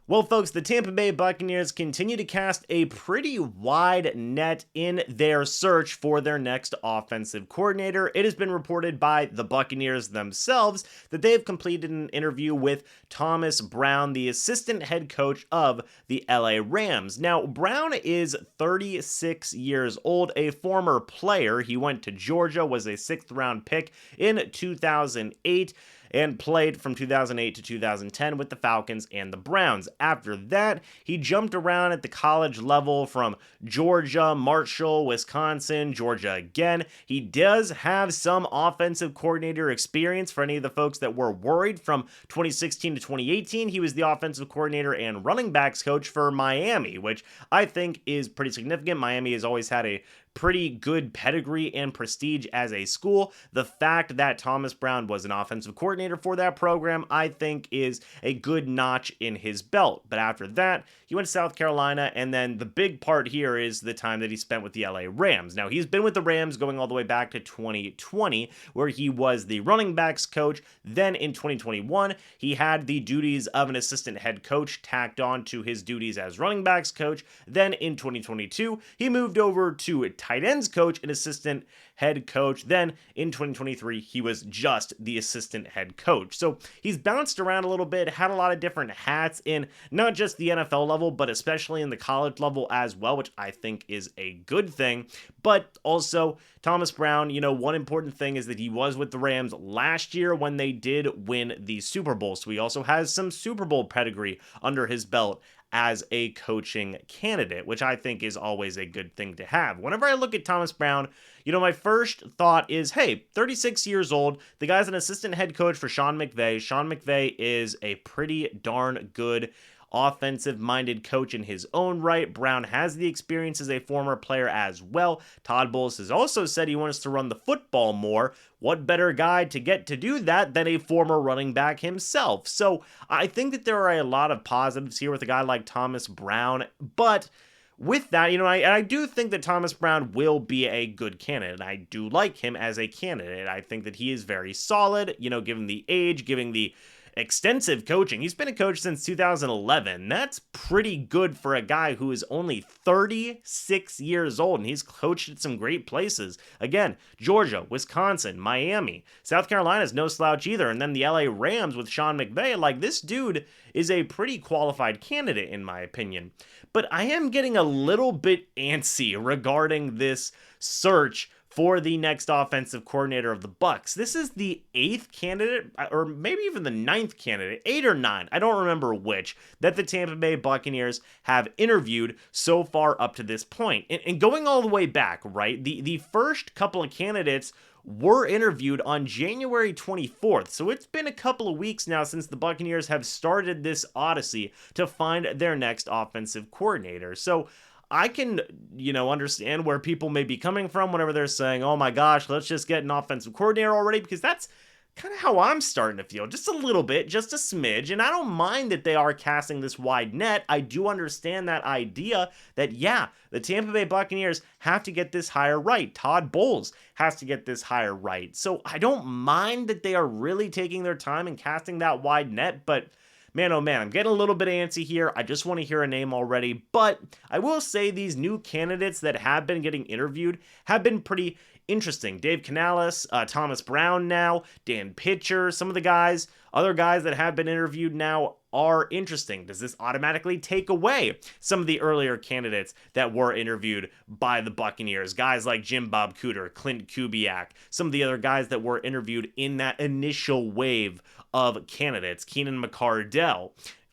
Well, folks, the Tampa Bay Buccaneers continue to cast a pretty wide net in their search for their next offensive coordinator. It has been reported by the Buccaneers themselves that they have completed an interview with Thomas Brown, the assistant head coach of the LA Rams. Now, Brown is 36 years old, a former player. He went to Georgia, was a sixth-round pick in 2008. And played from 2008 to 2010 with the Falcons and the Browns. After that, he jumped around at the college level from Georgia, Marshall, Wisconsin, Georgia again. He does have some offensive coordinator experience. For any of the folks that were worried, from 2016 to 2018, he was the offensive coordinator and running backs coach for Miami, which I think is pretty significant. Miami has always had a pretty good pedigree and prestige as a school. The fact that Thomas Brown was an offensive coordinator for that program, I think, is a good notch in his belt. But after that, he went to South Carolina, and then the big part here is the time that he spent with the LA Rams. Now, he's been with the Rams going all the way back to 2020, where he was the running backs coach. Then in 2021, he had the duties of an assistant head coach tacked on to his duties as running backs coach. Then in 2022, he moved over to tight ends coach and assistant head coach. Then in 2023, he was just the assistant head coach. So he's bounced around a little bit, had a lot of different hats in not just the NFL level, but especially in the college level as well, which I think is a good thing. But also, Thomas Brown, one important thing is that he was with the Rams last year when they did win the Super Bowl. So he also has some Super Bowl pedigree under his belt as a coaching candidate, which I think is always a good thing to have. Whenever I look at Thomas Brown, my first thought is, hey, 36 years old, the guy's an assistant head coach for Sean McVay. Sean McVay is a pretty darn good offensive-minded coach in his own right. Brown has the experience as a former player as well. Todd Bowles has also said he wants to run the football more. What better guy to get to do that than a former running back himself? So I think that there are a lot of positives here with a guy like Thomas Brown, but with that, I do think that Thomas Brown will be a good candidate. I do like him as a candidate. I think that he is very solid, given the age, given the extensive coaching. He's been a coach since 2011. That's pretty good for a guy who is only 36 years old, and he's coached at some great places. Again, Georgia, Wisconsin, Miami, South Carolina's no slouch either, and then the LA Rams with Sean McVay. This dude is a pretty qualified candidate in my opinion. But I am getting a little bit antsy regarding this search for the next offensive coordinator of the Bucs. This is the 8th candidate, or maybe even the 9th candidate, 8 or 9, I don't remember which, that the Tampa Bay Buccaneers have interviewed so far up to this point. And going all the way back, right, the first couple of candidates were interviewed on January 24th. So it's been a couple of weeks now since the Buccaneers have started this odyssey to find their next offensive coordinator. So I can, understand where people may be coming from whenever they're saying, oh my gosh, let's just get an offensive coordinator already, because that's kind of how I'm starting to feel, just a little bit, just a smidge. And I don't mind that they are casting this wide net. I do understand that idea that, yeah, the Tampa Bay Buccaneers have to get this hire right. Todd Bowles has to get this hire right. So I don't mind that they are really taking their time and casting that wide net, but man, oh man, I'm getting a little bit antsy here. I just want to hear a name already. But I will say these new candidates that have been getting interviewed have been pretty interesting. Dave Canales, Thomas Brown now, Dan Pitcher, some of the other guys that have been interviewed now are interesting. Does this automatically take away some of the earlier candidates that were interviewed by the Buccaneers? Guys like Jim Bob Cooter, Clint Kubiak, some of the other guys that were interviewed in that initial wave of candidates, Keenan McCardell.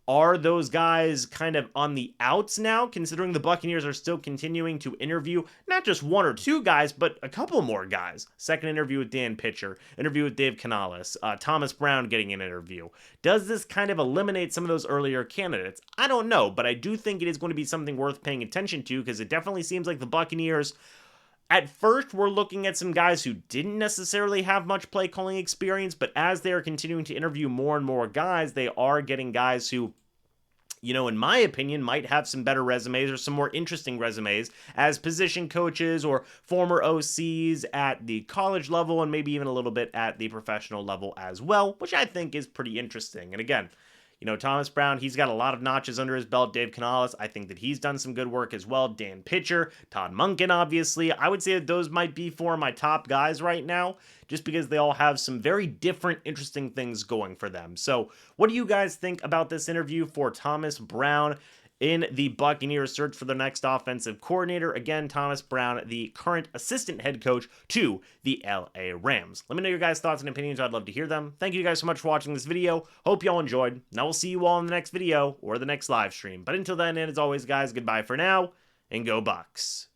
Are those guys kind of on the outs now, considering the Buccaneers are still continuing to interview not just one or two guys, but a couple more guys? Second interview with Dan Pitcher, interview with Dave Canales, Thomas Brown getting an interview. Does this kind of eliminate some of those earlier candidates? I don't know, but I do think it is going to be something worth paying attention to, because it definitely seems like the Buccaneers, at first, we're looking at some guys who didn't necessarily have much play calling experience, but as they are continuing to interview more and more guys, they are getting guys who, in my opinion, might have some better resumes or some more interesting resumes as position coaches or former OCs at the college level, and maybe even a little bit at the professional level as well, which I think is pretty interesting. And again, Thomas Brown, he's got a lot of notches under his belt. Dave Canales, I think that he's done some good work as well. Dan Pitcher, Todd Monken, obviously. I would say that those might be four of my top guys right now, just because they all have some very different, interesting things going for them. So what do you guys think about this interview for Thomas Brown in the Buccaneers search for the next offensive coordinator? Again, Thomas Brown, the current assistant head coach to the LA Rams. Let me know your guys' thoughts and opinions. I'd love to hear them. Thank you guys so much for watching this video. Hope y'all enjoyed. And I will see you all in the next video or the next live stream. But until then, and as always, guys, goodbye for now, and go Bucs.